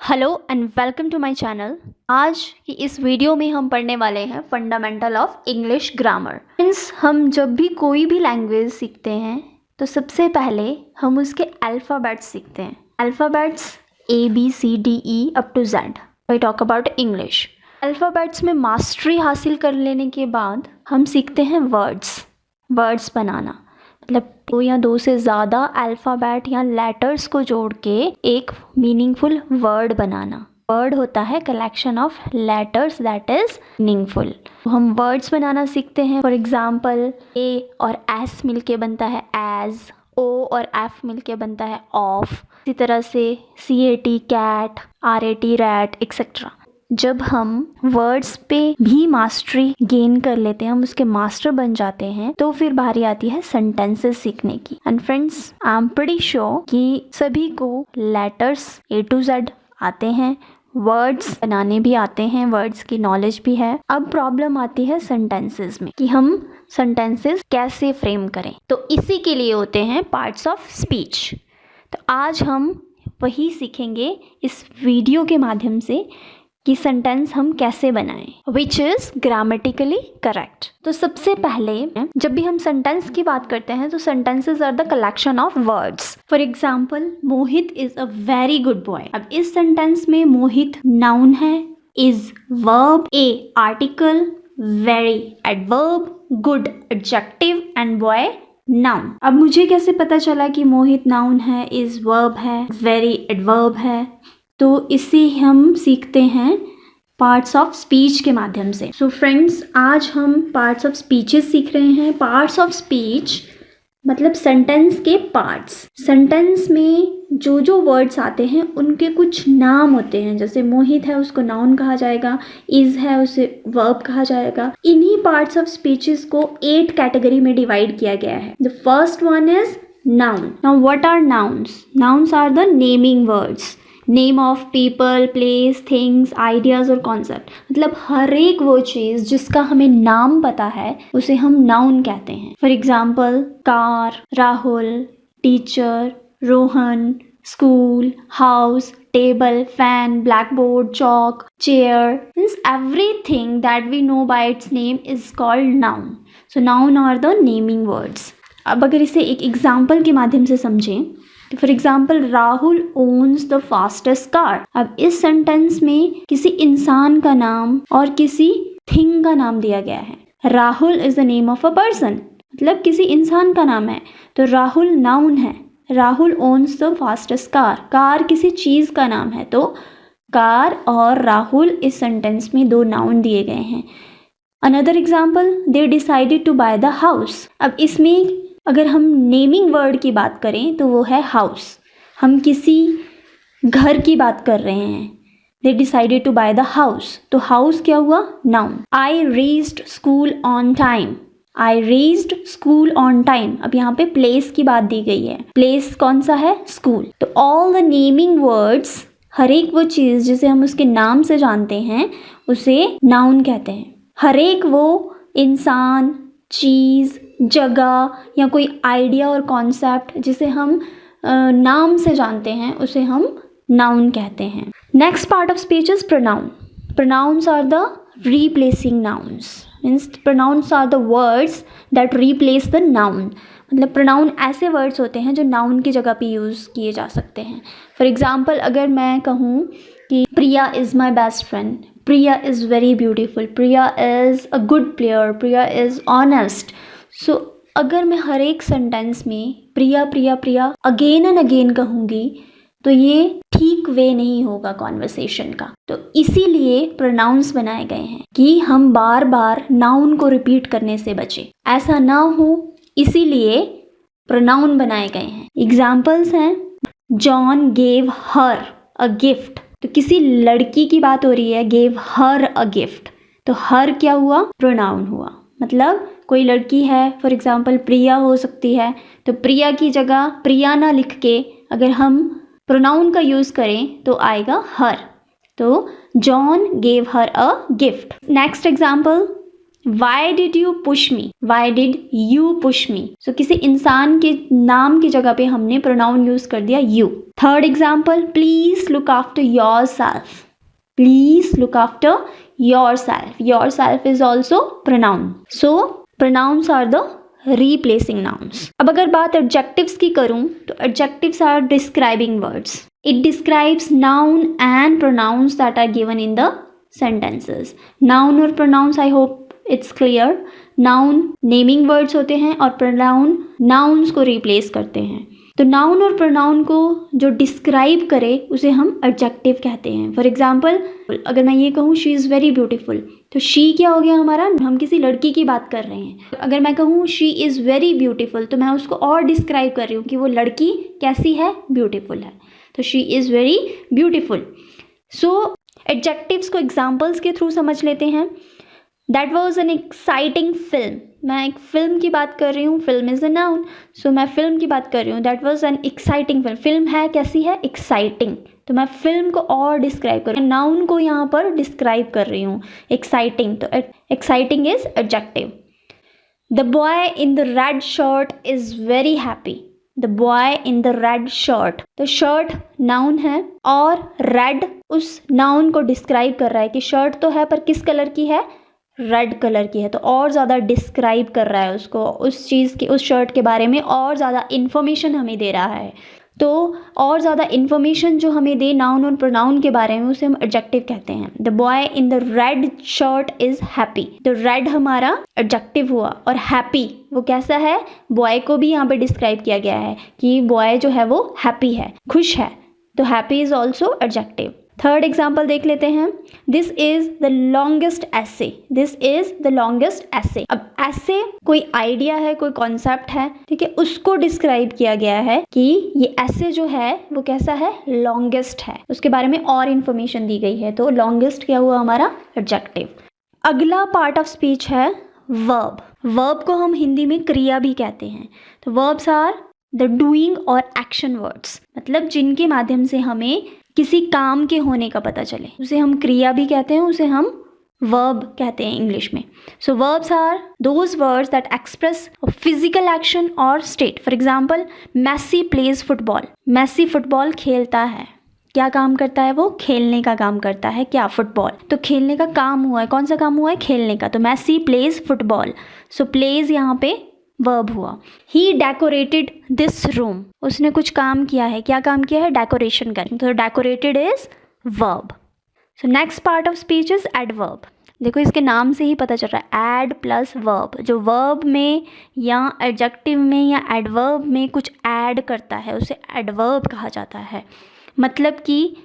Hello and welcome to my channel. आज की इस वीडियो में हम पढ़ने वाले हैं fundamental of English grammar. Means हम जब भी कोई भी लैंग्वेज सीखते हैं तो सबसे पहले हम उसके अल्फ़ाबेट्स सीखते हैं। Alphabets ABCDE up to Z। I talk about English. Alphabets में मास्टरी हासिल कर लेने के बाद हम सीखते हैं वर्ड्स बनाना, मतलब दो या दो से ज़्यादा अल्फ़ाबेट या लेटर्स को जोड़ के एक मीनिंगफुल वर्ड बनाना। वर्ड होता है collection of letters that is meaningful. तो हम वर्ड्स बनाना सीखते हैं। फॉर एग्जाम्पल A और S मिलके बनता है एज, O और F मिलके बनता है ऑफ। इसी तरह से CAT cat, RAT rat etcetera. जब हम वर्ड्स पे भी मास्टरी गेन कर लेते हैं, हम उसके मास्टर बन जाते हैं, तो फिर बारी आती है सेंटेंसेस सीखने की। And friends, I am pretty sure कि सभी को लेटर्स A to Z आते हैं, वर्ड्स बनाने भी आते हैं, वर्ड्स की नॉलेज भी है। अब प्रॉब्लम आती है सेंटेंसेस में कि हम सेंटेंसेस कैसे फ्रेम करें। तो इसी के लिए होते हैं पार्ट्स ऑफ स्पीच। तो आज हम वही सीखेंगे इस वीडियो के माध्यम से कि सेंटेंस हम कैसे बनाएं विच इज ग्रामेटिकली करेक्ट। तो सबसे पहले जब भी हम सेंटेंस की बात करते हैं तो sentences are the collection of words. For example, Mohit is a very good boy. अब इस सेंटेंस में मोहित नाउन है, is verb, a article, very adverb, good adjective and boy noun. अब मुझे कैसे पता चला कि मोहित नाउन है, इज वर्ब है, वेरी एडवर्ब है? तो इसे हम सीखते हैं पार्ट्स ऑफ स्पीच के माध्यम से। सो फ्रेंड्स, आज हम पार्ट्स ऑफ स्पीचेस सीख रहे हैं। पार्ट्स ऑफ स्पीच मतलब सेंटेंस के पार्ट्स। सेंटेंस में जो जो वर्ड्स आते हैं उनके कुछ नाम होते हैं। जैसे मोहित है, उसको नाउन कहा जाएगा, इज है, उसे वर्ब कहा जाएगा। इन्हीं पार्ट्स ऑफ स्पीचेस को 8 कैटेगरी में डिवाइड किया गया है। The first one is noun. Now what are nouns? Nouns are the naming words. Name of people, place, things, ideas और कॉन्सेप्ट। मतलब हर एक वो चीज़ जिसका हमें नाम पता है उसे हम नाउन कहते हैं। For example, car, Rahul, teacher, Rohan, school, house, table, fan, blackboard, chalk, chair. Means everything that we know by its name is called noun. So noun are the naming words. अब अगर इसे एक एग्जाम्पल के माध्यम से समझें तो for example, Rahul owns the fastest car. अब इस सेंटेंस में किसी इंसान का नाम और किसी थिंग का नाम दिया गया है। Rahul is the name of a person, मतलब किसी इंसान का नाम है, तो राहुल नाउन है। Rahul owns the fastest car, car किसी चीज का नाम है, तो कार और राहुल इस सेंटेंस में 2 नाउन दिए गए हैं। Another example, they decided to buy the house. अब इसमें अगर हम नेमिंग वर्ड की बात करें तो वो है हाउस। हम किसी घर की बात कर रहे हैं। They decided to buy the house, तो हाउस क्या हुआ? Noun. I reached school on time. I reached school on time. अब यहाँ पे प्लेस की बात दी गई है। प्लेस कौन सा है? स्कूल। तो ऑल द नेमिंग वर्ड्स, हर एक वो चीज़ जिसे हम उसके नाम से जानते हैं उसे नाउन कहते हैं। हर एक वो इंसान, चीज़, जगह या कोई आइडिया और कॉन्सेप्ट जिसे हम नाम से जानते हैं उसे हम नाउन कहते हैं। Next part of speech is pronoun. Pronouns are the replacing nouns. Means pronouns are the words that replace the noun. मतलब प्रोनाउन ऐसे वर्ड्स होते हैं जो नाउन की जगह पे यूज़ किए जा सकते हैं। फॉर एग्जाम्पल, अगर मैं कहूँ कि Priya is my best friend, Priya is very beautiful, Priya is a good player, Priya is honest. So अगर मैं हर एक सेंटेंस में Priya Priya Priya again and again कहूँगी तो ये ठीक वे नहीं होगा कॉन्वर्सेशन का। तो इसीलिए प्रोनाउंस बनाए गए हैं कि हम बार बार नाउन को रिपीट करने से बचें, ऐसा ना हो, इसीलिए प्रोनाउन बनाए गए हैं। एग्जाम्पल्स हैं, John gave her a gift. तो किसी लड़की की बात हो रही है, गेव हर अ गिफ्ट, तो हर क्या हुआ? प्रोनाउन हुआ। मतलब कोई लड़की है, फॉर एग्जाम्पल प्रिया हो सकती है, तो प्रिया की जगह प्रिया ना लिख के अगर हम प्रोनाउन का यूज़ करें तो आएगा हर। तो John gave her a gift. Next example, Why did you push me? Why did you push me? So किसी इंसान के नाम की जगह पे हमने pronoun यूज कर दिया you. Third example, please look after yourself. Please look after yourself. Yourself is also pronoun. So pronouns are the replacing nouns. अब अगर बात adjectives की करूँ तो adjectives are describing words. It describes noun and pronouns that are given in the sentences. Noun और pronouns I hope it's clear. Noun naming words होते हैं और pronoun nouns को replace करते हैं. तो noun और pronoun को जो describe करे उसे हम adjective कहते हैं. For example, अगर मैं ये कहूँ she is very beautiful, तो she क्या हो गया हमारा, हम किसी लड़की की बात कर रहे हैं. अगर मैं कहूँ she is very beautiful, तो मैं उसको और describe कर रही हूँ कि वो लड़की कैसी है, beautiful है. तो she is very beautiful. So adjectives को examples के थ्रू समझ लेते हैं. That was an exciting film. मैं एक फिल्म की बात कर रही हूँ. Film is a noun. So मैं फिल्म की बात कर रही हूँ. That was an exciting film. Film है कैसी है, exciting. तो मैं फिल्म को और डिस्क्राइब कर रही हूँ, नाउन को यहाँ पर डिस्क्राइब कर रही हूँ. एक्साइटिंग, तो exciting is adjective. The boy in the red shirt is very happy. The boy in the red shirt, तो शर्ट नाउन है और रेड उस नाउन को डिस्क्राइब कर रहा है कि शर्ट तो है पर किस कलर की है, रेड कलर की है. तो और ज़्यादा डिस्क्राइब कर रहा है उसको, उस चीज़ की, उस शर्ट के बारे में और ज़्यादा इन्फॉर्मेशन हमें दे रहा है. तो और ज़्यादा इन्फॉर्मेशन जो हमें दे नाउन और प्रोनाउन के बारे में उसे हम एडजेक्टिव कहते हैं. The boy in the red shirt is happy. तो रेड हमारा एडजेक्टिव हुआ और हैप्पी वो कैसा है, बॉय को भी यहाँ पे डिस्क्राइब किया गया है कि बॉय जो है वो हैप्पी है, खुश है. तो happy is also adjective. Third example देख लेते हैं. दिस इज द लॉन्गेस्ट ऐसे. दिस इज द लॉन्गेस्ट ऐसे. अब ऐसे कोई आइडिया है, कोई कॉन्सेप्ट है, ठीक है, उसको डिस्क्राइब किया गया है कि ये ऐसे जो है वो कैसा है, लॉन्गेस्ट है. उसके बारे में और इन्फॉर्मेशन दी गई है. तो लॉन्गेस्ट क्या हुआ हमारा, एडजेक्टिव. अगला पार्ट ऑफ स्पीच है वर्ब. वर्ब को हम हिंदी में क्रिया भी कहते हैं. तो वर्ब्स आर द डूइंग और एक्शन वर्ड्स, मतलब जिनके माध्यम से हमें किसी काम के होने का पता चले, उसे हम क्रिया भी कहते हैं, उसे हम वर्ब कहते हैं इंग्लिश में. So verbs are those words that express physical action और state. For example, Messi plays football. Messi football खेलता है. क्या काम करता है वो, खेलने का काम करता है. क्या, फुटबॉल. तो खेलने का काम हुआ है, कौन सा काम हुआ है, खेलने का. तो मैसी प्लेज फुटबॉल. सो प्लेज यहाँ पे वर्ब हुआ. ही डेकोरेटेड दिस रूम. उसने कुछ काम किया है. क्या काम किया है, डेकोरेशन करें. तो decorated is verb. So next part of speech is adverb. देखो इसके नाम से ही पता चल रहा है, एड प्लस वर्ब. जो वर्ब में या एडजेक्टिव में या एडवर्ब में कुछ ऐड करता है उसे एडवर्ब कहा जाता है. मतलब कि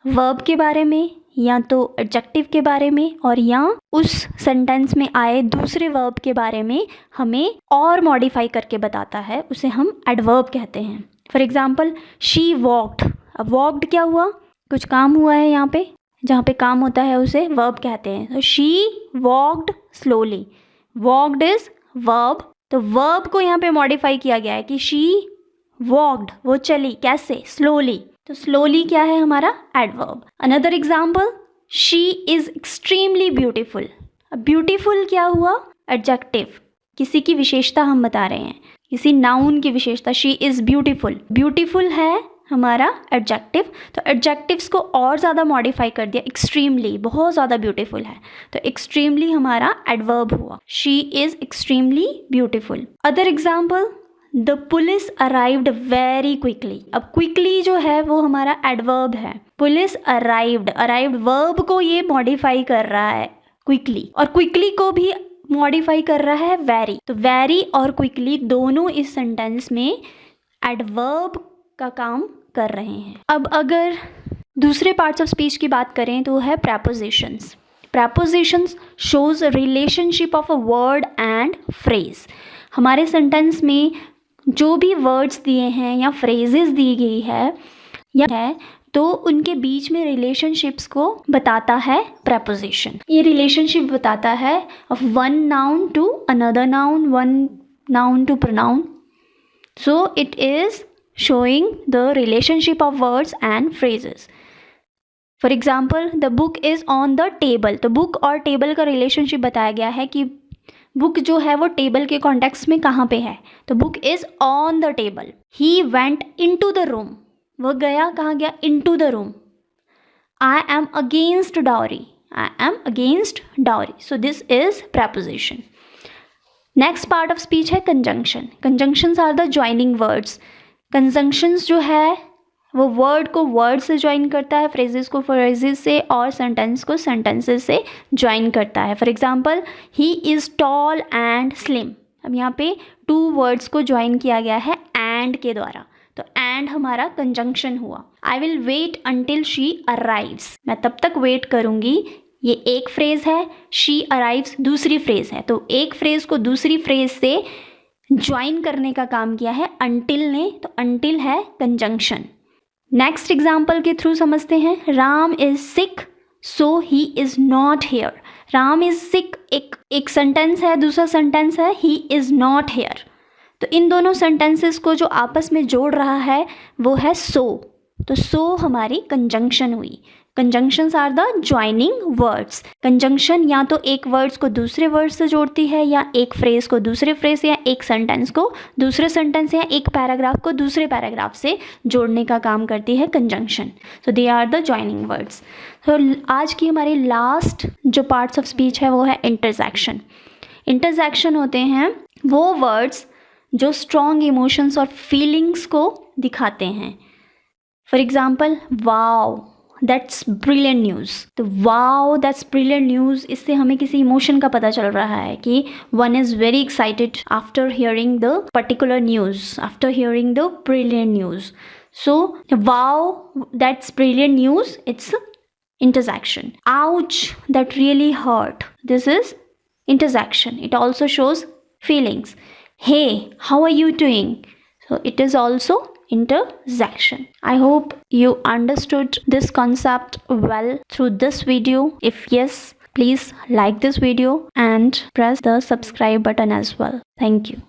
वर्ब के बारे में या तो एडजेक्टिव के बारे में और या उस सेंटेंस में आए दूसरे वर्ब के बारे में हमें और मॉडिफाई करके बताता है, उसे हम एडवर्ब कहते हैं. For example, she walked. अब वॉक्ड क्या हुआ, कुछ काम हुआ है यहाँ पे, जहाँ पे काम होता है उसे वर्ब कहते हैं. तो she walked slowly. Walked is verb. तो वर्ब को यहाँ पे मॉडिफाई किया गया है कि शी वॉक्ड, वो चली कैसे, स्लोली. तो स्लोली क्या है हमारा, adverb. Another example, she is extremely beautiful. अब ब्यूटीफुल क्या हुआ, एडजेक्टिव. किसी की विशेषता हम बता रहे हैं, किसी नाउन की विशेषता. She is beautiful. ब्यूटीफुल है हमारा एडजेक्टिव. तो एडजेक्टिव्स को और ज़्यादा मॉडिफाई कर दिया, एक्सट्रीमली, बहुत ज़्यादा ब्यूटीफुल है. तो एक्सट्रीमली हमारा एडवर्ब हुआ. She is extremely beautiful. Other example, the police arrived very quickly. अब क्विकली जो है वो हमारा एडवर्ब है. पुलिस अराइव्ड, अराइव्ड वर्ब को ये मॉडिफाई कर रहा है क्विकली, और क्विकली को भी मॉडिफाई कर रहा है वेरी. तो वेरी और क्विकली दोनों इस सेंटेंस में एडवर्ब का काम कर रहे हैं. अब अगर दूसरे पार्ट्स ऑफ स्पीच की बात करें तो है propositions. Propositions shows relationship of a word and phrase. हमारे सेंटेंस में जो भी वर्ड्स दिए हैं या फ्रेजेस दी गई है तो उनके बीच में रिलेशनशिप्स को बताता है प्रपोजिशन. ये रिलेशनशिप बताता है of one noun to another noun, one noun to pronoun. So it is showing the relationship of words and phrases. For example the book is on the table, तो book और table का relationship बताया गया है कि book जो है वो टेबल के कॉन्टेक्स्ट में कहाँ पे है, तो book is on the table. He went into the room, वह गया कहाँ गया, into the room. I am against dowry, I am against dowry, so this is preposition। Next part of speech है conjunction. Conjunctions are the joining words. Conjunctions जो है वो word को word से ज्वाइन करता है, फ्रेजेस को phrases से, और सेंटेंस को सेंटेंसेस से ज्वाइन करता है। For example he is tall and slim, अब यहाँ पे 2 वर्ड्स को ज्वाइन किया गया है एंड के द्वारा, तो एंड हमारा कंजंक्शन हुआ। I will wait until she arrives, मैं तब तक वेट करूँगी, ये एक फ्रेज है, शी अराइव्स दूसरी फ्रेज है, तो एक फ्रेज को दूसरी फ्रेज से ज्वाइन करने का काम किया है अंटिल ने, तो अंटिल है कंजंक्शन। नेक्स्ट एग्जाम्पल के थ्रू समझते हैं। Ram is sick so he is not here. Ram is sick एक सेंटेंस है, दूसरा सेंटेंस है ही इज़ नॉट हेयर, तो इन दोनों सेंटेंसेस को जो आपस में जोड़ रहा है वो है सो, तो सो हमारी कंजंक्शन हुई। Conjunctions are the joining words. Conjunction या तो एक वर्ड्स को दूसरे वर्ड से जोड़ती है, या एक फ्रेज को दूसरे फ्रेज, या एक सेंटेंस को दूसरे सेंटेंस, या एक पैराग्राफ को दूसरे पैराग्राफ से जोड़ने का काम करती है conjunction. So they are the joining words. तो आज की हमारी लास्ट जो पार्ट्स ऑफ स्पीच है वो है इंटरजेक्शन। इंटरजेक्शन होते हैं वो वर्ड्स जो स्ट्रॉन्ग इमोशंस और फीलिंग्स को दिखाते हैं। For example wow that's brilliant news, तो वाओ दैट्स ब्रिलियंट न्यूज़, इससे हमें किसी इमोशन का पता चल रहा है कि one is very excited after hearing the particular news, after hearing the brilliant news. So wow that's brilliant news, it's interjection. Ouch, that really hurt, this is interjection. It also shows feelings. Hey, how are you doing? So it is also interjection. I hope you understood this concept well through this video. If yes, please like this video and press the subscribe button as well. Thank you.